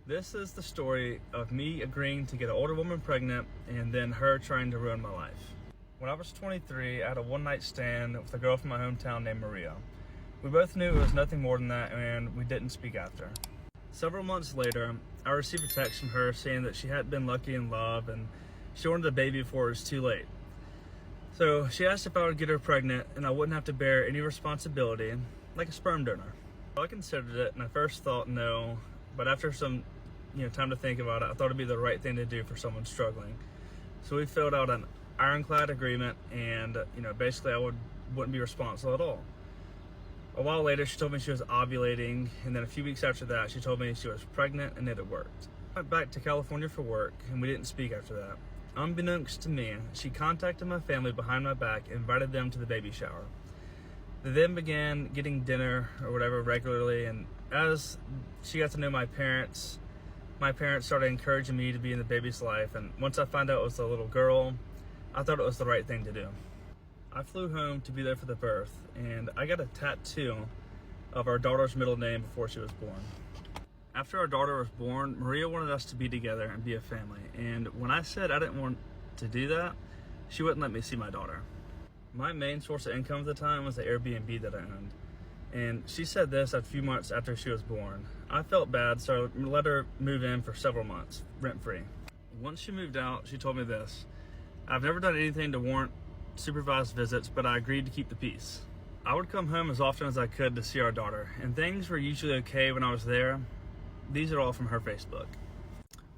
This is the story of me agreeing to get an older woman pregnant and then her trying to ruin my life. When I was 23, I had a one-night stand with a girl from my hometown named Maria. We both knew it was nothing more than that, and we didn't speak after. Several months later, I received a text from her saying that she hadn't been lucky in love and she wanted a baby before it was too late. So she asked if I would get her pregnant and I wouldn't have to bear any responsibility, like a sperm donor. I considered it, and I first thought no, but after some time to think about it, I thought it'd be the right thing to do for someone struggling. So we filled out an ironclad agreement, and basically I wouldn't be responsible at all. A while later, she told me she was ovulating, and then a few weeks after that, she told me she was pregnant and it had worked. I went back to California for work, and we didn't speak after that. Unbeknownst to me, she contacted my family behind my back and invited them to the baby shower. They then began getting dinner or whatever regularly, and as she got to know my parents started encouraging me to be in the baby's life, and once I found out it was a little girl, I thought it was the right thing to do. I flew home to be there for the birth, and I got a tattoo of our daughter's middle name before she was born. After our daughter was born, Maria wanted us to be together and be a family, and when I said I didn't want to do that, she wouldn't let me see my daughter. My main source of income at the time was the Airbnb that I owned, and she said this a few months after she was born. I felt bad, so I let her move in for several months, rent-free. Once she moved out, she told me this: "I've never done anything to warrant supervised visits, but I agreed to keep the peace." I would come home as often as I could to see our daughter, and things were usually okay when I was there. These are all from her Facebook.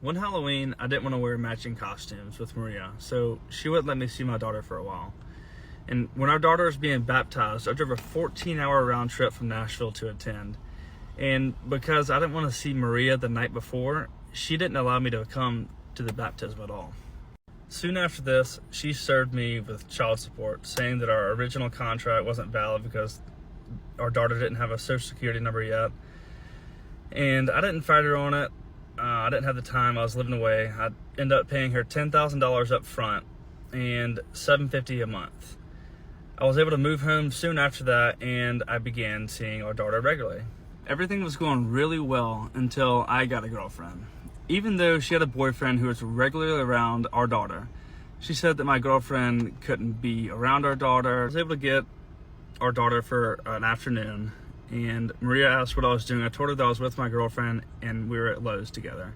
One Halloween, I didn't want to wear matching costumes with Maria, so she wouldn't let me see my daughter for a while. And when our daughter was being baptized, I drove a 14-hour round trip from Nashville to attend. And because I didn't want to see Maria the night before, she didn't allow me to come to the baptism at all. Soon after this, she served me with child support, saying that our original contract wasn't valid because our daughter didn't have a social security number yet. And I didn't fight her on it. I didn't have the time. I was living away. I ended up paying her $10,000 up front and $750 a month. I was able to move home soon after that, and I began seeing our daughter regularly. Everything was going really well until I got a girlfriend. Even though she had a boyfriend who was regularly around our daughter, she said that my girlfriend couldn't be around our daughter. I was able to get our daughter for an afternoon, and Maria asked what I was doing. I told her that I was with my girlfriend and we were at Lowe's together.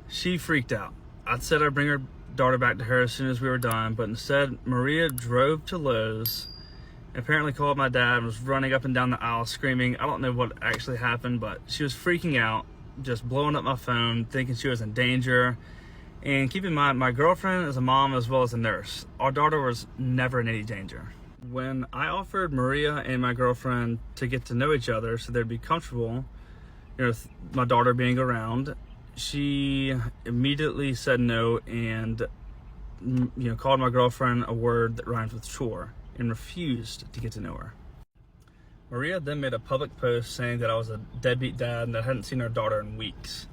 She freaked out. I said I'd bring her daughter back to her as soon as we were done, but instead Maria drove to Lowe's, apparently called my dad, and was running up and down the aisle screaming. I don't know what actually happened, but she was freaking out, just blowing up my phone, thinking she was in danger. And keep in mind, my girlfriend is a mom as well as a nurse. Our daughter was never in any danger. When I offered Maria and my girlfriend to get to know each other so they'd be comfortable, with my daughter being around, she immediately said no and called my girlfriend a word that rhymes with chore and refused to get to know her. Maria then made a public post saying that I was a deadbeat dad and that I hadn't seen our daughter in weeks.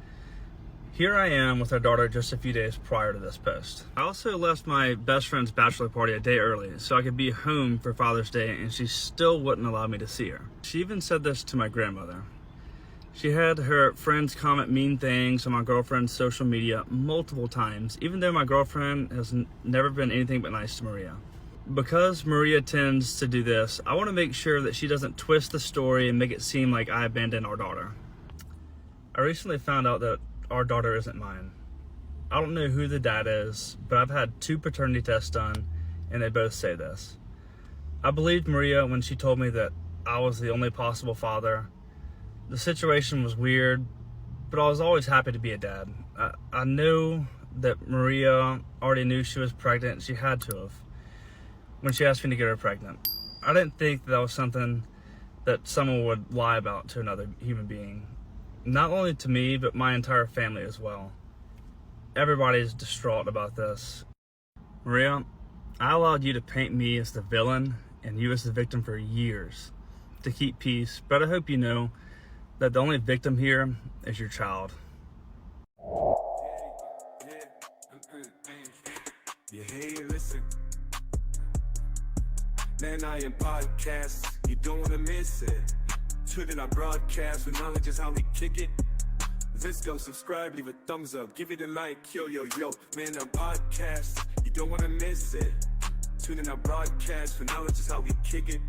Here I am with our daughter just a few days prior to this post. I also left my best friend's bachelor party a day early so I could be home for Father's Day, and she still wouldn't allow me to see her. She even said this to my grandmother. She had her friends comment mean things on my girlfriend's social media multiple times, even though my girlfriend has never been anything but nice to Maria. Because Maria tends to do this, I want to make sure that she doesn't twist the story and make it seem like I abandoned our daughter. I recently found out that our daughter isn't mine. I don't know who the dad is, but I've had 2 paternity tests done, and they both say this. I believed Maria when she told me that I was the only possible father. The situation was weird, but I was always happy to be a dad. I knew that Maria already knew she was pregnant. She had to have when she asked me to get her pregnant. I didn't think that was something that someone would lie about to another human being. Not only to me, but my entire family as well. Everybody's distraught about this. Maria, I allowed you to paint me as the villain and you as the victim for years to keep peace, but I hope you know that the only victim here is your child. Yeah, hey, listen. Man, I am podcast. You don't want to miss it. Twitter, I broadcast with knowledge is how we kick it. Let's go, subscribe, leave a thumbs up, give it a like, yo, man, our podcast, you don't wanna miss it. Tune in our broadcast for knowledge is how we kick it.